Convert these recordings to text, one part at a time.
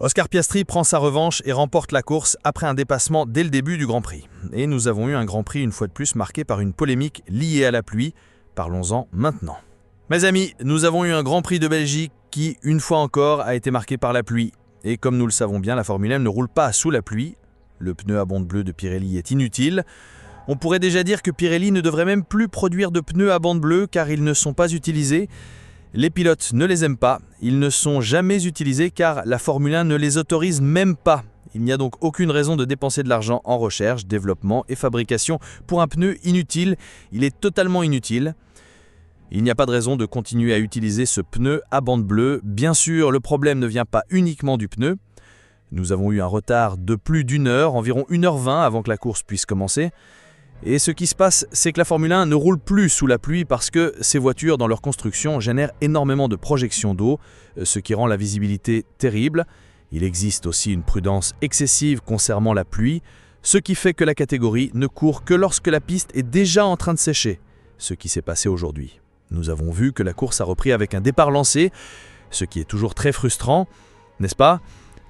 Oscar Piastri prend sa revanche et remporte la course après un dépassement dès le début du Grand Prix. Et nous avons eu un Grand Prix une fois de plus marqué par une polémique liée à la pluie. Parlons-en maintenant. Mes amis, nous avons eu un Grand Prix de Belgique qui, une fois encore, a été marqué par la pluie. Et comme nous le savons bien, la Formule 1 ne roule pas sous la pluie. Le pneu à bande bleue de Pirelli est inutile. On pourrait déjà dire que Pirelli ne devrait même plus produire de pneus à bande bleue car ils ne sont pas utilisés. Les pilotes ne les aiment pas, ils ne sont jamais utilisés car la Formule 1 ne les autorise même pas. Il n'y a donc aucune raison de dépenser de l'argent en recherche, développement et fabrication pour un pneu inutile. Il est totalement inutile. Il n'y a pas de raison de continuer à utiliser ce pneu à bande bleue. Bien sûr, le problème ne vient pas uniquement du pneu. Nous avons eu un retard de plus d'une heure, environ 1h20 avant que la course puisse commencer. Et ce qui se passe, c'est que la Formule 1 ne roule plus sous la pluie parce que ces voitures, dans leur construction, génèrent énormément de projections d'eau, ce qui rend la visibilité terrible. Il existe aussi une prudence excessive concernant la pluie, ce qui fait que la catégorie ne court que lorsque la piste est déjà en train de sécher, ce qui s'est passé aujourd'hui. Nous avons vu que la course a repris avec un départ lancé, ce qui est toujours très frustrant, n'est-ce pas ?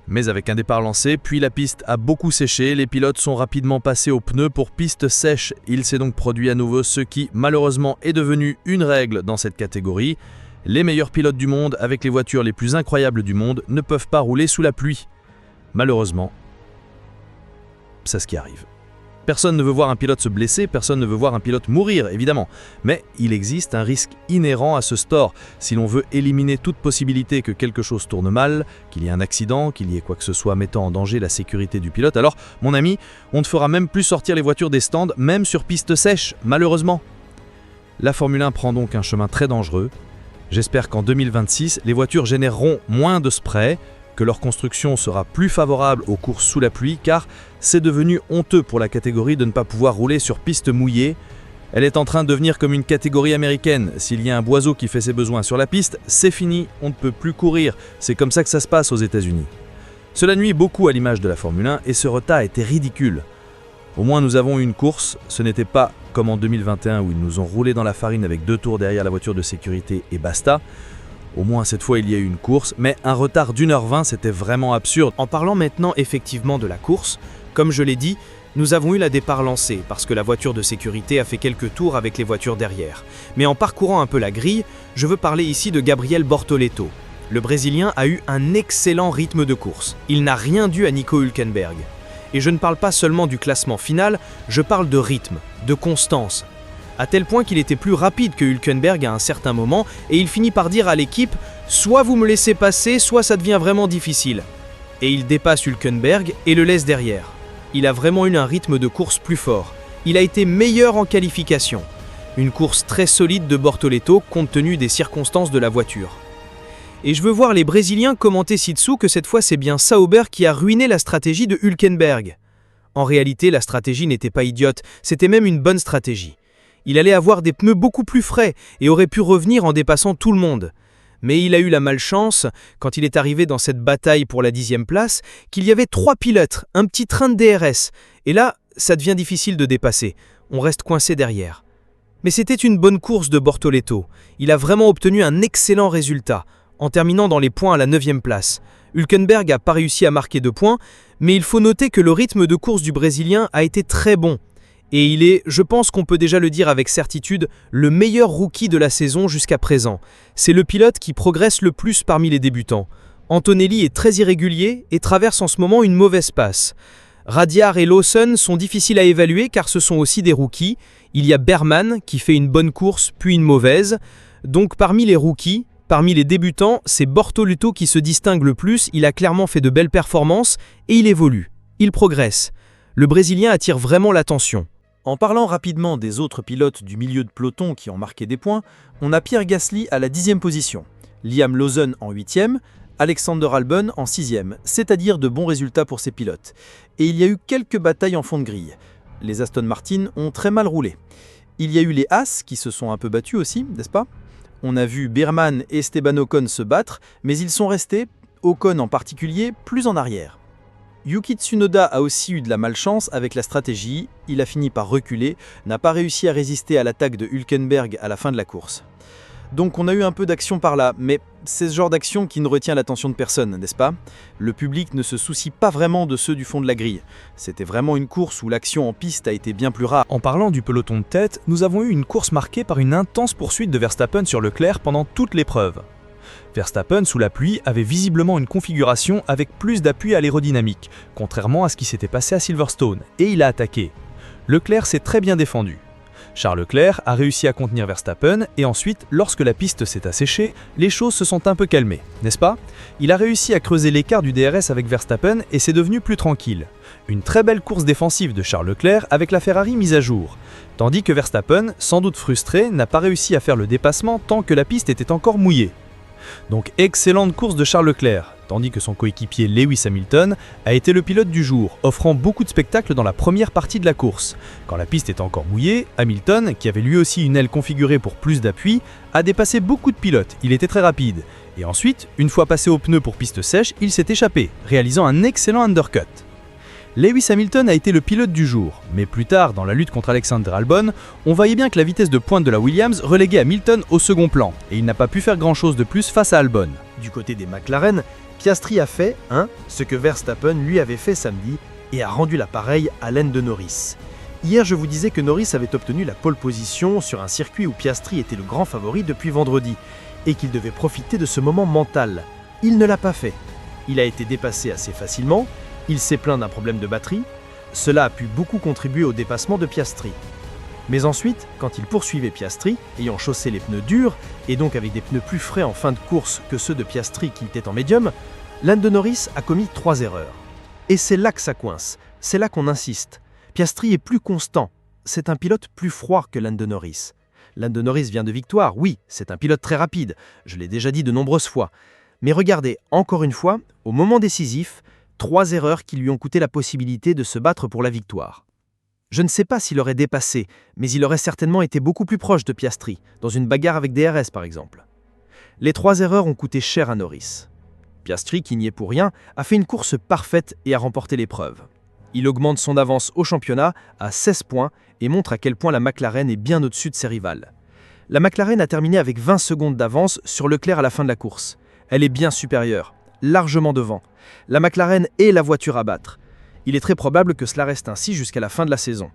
Mais avec un départ lancé, puis la piste a beaucoup séché, les pilotes sont rapidement passés aux pneus pour piste sèche. Il s'est donc produit à nouveau ce qui, malheureusement, est devenu une règle dans cette catégorie. Les meilleurs pilotes du monde, avec les voitures les plus incroyables du monde, ne peuvent pas rouler sous la pluie. Malheureusement, c'est ce qui arrive. Personne ne veut voir un pilote se blesser, personne ne veut voir un pilote mourir, évidemment. Mais il existe un risque inhérent à ce sport. Si l'on veut éliminer toute possibilité que quelque chose tourne mal, qu'il y ait un accident, qu'il y ait quoi que ce soit mettant en danger la sécurité du pilote, alors, mon ami, on ne fera même plus sortir les voitures des stands, même sur piste sèche, malheureusement. La Formule 1 prend donc un chemin très dangereux. J'espère qu'en 2026, les voitures généreront moins de spray, que leur construction sera plus favorable aux courses sous la pluie car c'est devenu honteux pour la catégorie de ne pas pouvoir rouler sur piste mouillée. Elle est en train de devenir comme une catégorie américaine. S'il y a un boiseau qui fait ses besoins sur la piste, c'est fini, on ne peut plus courir. C'est comme ça que ça se passe aux États-Unis. Cela nuit beaucoup à l'image de la Formule 1 et ce retard était ridicule. Au moins nous avons eu une course, ce n'était pas comme en 2021 où ils nous ont roulé dans la farine avec 2 tours derrière la voiture de sécurité et basta. Au moins cette fois il y a eu une course, mais un retard d'1h20 c'était vraiment absurde. En parlant maintenant effectivement de la course, comme je l'ai dit, nous avons eu la départ lancée parce que la voiture de sécurité a fait quelques tours avec les voitures derrière. Mais en parcourant un peu la grille, je veux parler ici de Gabriel Bortoleto. Le Brésilien a eu un excellent rythme de course. Il n'a rien dû à Nico Hülkenberg. Et je ne parle pas seulement du classement final, je parle de rythme, de constance. À tel point qu'il était plus rapide que Hülkenberg à un certain moment et il finit par dire à l'équipe « soit vous me laissez passer, soit ça devient vraiment difficile ». Et il dépasse Hülkenberg et le laisse derrière. Il a vraiment eu un rythme de course plus fort. Il a été meilleur en qualification. Une course très solide de Bortoleto compte tenu des circonstances de la voiture. Et je veux voir les Brésiliens commenter ci-dessous que cette fois c'est bien Sauber qui a ruiné la stratégie de Hülkenberg. En réalité, la stratégie n'était pas idiote, c'était même une bonne stratégie. Il allait avoir des pneus beaucoup plus frais et aurait pu revenir en dépassant tout le monde. Mais il a eu la malchance, quand il est arrivé dans cette bataille pour la 10e place, qu'il y avait 3 pilotes, un petit train de DRS. Et là, ça devient difficile de dépasser. On reste coincé derrière. Mais c'était une bonne course de Bortoleto. Il a vraiment obtenu un excellent résultat, en terminant dans les points à la 9e place. Hülkenberg n'a pas réussi à marquer de points, mais il faut noter que le rythme de course du Brésilien a été très bon. Et il est, je pense qu'on peut déjà le dire avec certitude, le meilleur rookie de la saison jusqu'à présent. C'est le pilote qui progresse le plus parmi les débutants. Antonelli est très irrégulier et traverse en ce moment une mauvaise passe. Radiar et Lawson sont difficiles à évaluer car ce sont aussi des rookies. Il y a Berman qui fait une bonne course puis une mauvaise. Donc parmi les rookies, parmi les débutants, c'est Bortoleto qui se distingue le plus. Il a clairement fait de belles performances et il évolue. Il progresse. Le Brésilien attire vraiment l'attention. En parlant rapidement des autres pilotes du milieu de peloton qui ont marqué des points, on a Pierre Gasly à la 10e position, Liam Lawson en 8e, Alexander Albon en 6e, c'est-à-dire de bons résultats pour ces pilotes. Et il y a eu quelques batailles en fond de grille. Les Aston Martin ont très mal roulé. Il y a eu les Haas qui se sont un peu battus aussi, n'est-ce pas ? On a vu Berman et Esteban Ocon se battre, mais ils sont restés, Ocon en particulier, plus en arrière. Yuki Tsunoda a aussi eu de la malchance avec la stratégie, il a fini par reculer, n'a pas réussi à résister à l'attaque de Hülkenberg à la fin de la course. Donc on a eu un peu d'action par là, mais c'est ce genre d'action qui ne retient l'attention de personne, n'est-ce pas? Le public ne se soucie pas vraiment de ceux du fond de la grille. C'était vraiment une course où l'action en piste a été bien plus rare. En parlant du peloton de tête, nous avons eu une course marquée par une intense poursuite de Verstappen sur Leclerc pendant toute l'épreuve. Verstappen, sous la pluie, avait visiblement une configuration avec plus d'appui aérodynamique, contrairement à ce qui s'était passé à Silverstone, et il a attaqué. Leclerc s'est très bien défendu. Charles Leclerc a réussi à contenir Verstappen et ensuite, lorsque la piste s'est asséchée, les choses se sont un peu calmées, n'est-ce pas? Il a réussi à creuser l'écart du DRS avec Verstappen et c'est devenu plus tranquille. Une très belle course défensive de Charles Leclerc avec la Ferrari mise à jour. Tandis que Verstappen, sans doute frustré, n'a pas réussi à faire le dépassement tant que la piste était encore mouillée. Donc excellente course de Charles Leclerc, tandis que son coéquipier Lewis Hamilton a été le pilote du jour, offrant beaucoup de spectacles dans la première partie de la course. Quand la piste était encore mouillée, Hamilton, qui avait lui aussi une aile configurée pour plus d'appui, a dépassé beaucoup de pilotes, il était très rapide. Et ensuite, une fois passé au pneu pour piste sèche, il s'est échappé, réalisant un excellent undercut. Lewis Hamilton a été le pilote du jour, mais plus tard, dans la lutte contre Alexander Albon, on voyait bien que la vitesse de pointe de la Williams reléguait Hamilton au second plan, et il n'a pas pu faire grand-chose de plus face à Albon. Du côté des McLaren, Piastri a fait, ce que Verstappen lui avait fait samedi, et a rendu l'appareil à Lando Norris. Hier, je vous disais que Norris avait obtenu la pole position sur un circuit où Piastri était le grand favori depuis vendredi, et qu'il devait profiter de ce moment mental. Il ne l'a pas fait. Il a été dépassé assez facilement. Il s'est plaint d'un problème de batterie, cela a pu beaucoup contribuer au dépassement de Piastri. Mais ensuite, quand il poursuivait Piastri, ayant chaussé les pneus durs, et donc avec des pneus plus frais en fin de course que ceux de Piastri qui étaient en médium, Lando Norris a commis 3 erreurs. Et c'est là que ça coince, c'est là qu'on insiste. Piastri est plus constant, c'est un pilote plus froid que Lando Norris. Lando Norris vient de victoire, oui, c'est un pilote très rapide, je l'ai déjà dit de nombreuses fois. Mais regardez, encore une fois, au moment décisif, 3 erreurs qui lui ont coûté la possibilité de se battre pour la victoire. Je ne sais pas s'il aurait dépassé, mais il aurait certainement été beaucoup plus proche de Piastri, dans une bagarre avec DRS par exemple. Les 3 erreurs ont coûté cher à Norris. Piastri, qui n'y est pour rien, a fait une course parfaite et a remporté l'épreuve. Il augmente son avance au championnat à 16 points et montre à quel point la McLaren est bien au-dessus de ses rivales. La McLaren a terminé avec 20 secondes d'avance sur Leclerc à la fin de la course. Elle est bien supérieure, largement devant. La McLaren est la voiture à battre. Il est très probable que cela reste ainsi jusqu'à la fin de la saison.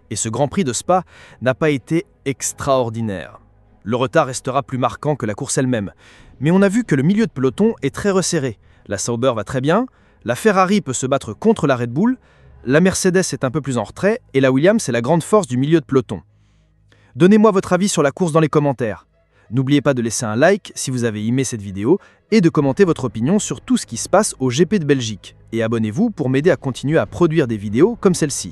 Et ce Grand Prix de Spa n'a pas été extraordinaire. Le retard restera plus marquant que la course elle-même. Mais on a vu que le milieu de peloton est très resserré. La Sauber va très bien, la Ferrari peut se battre contre la Red Bull, la Mercedes est un peu plus en retrait et la Williams est la grande force du milieu de peloton. Donnez-moi votre avis sur la course dans les commentaires. N'oubliez pas de laisser un like si vous avez aimé cette vidéo et de commenter votre opinion sur tout ce qui se passe au GP de Belgique. Et abonnez-vous pour m'aider à continuer à produire des vidéos comme celle-ci.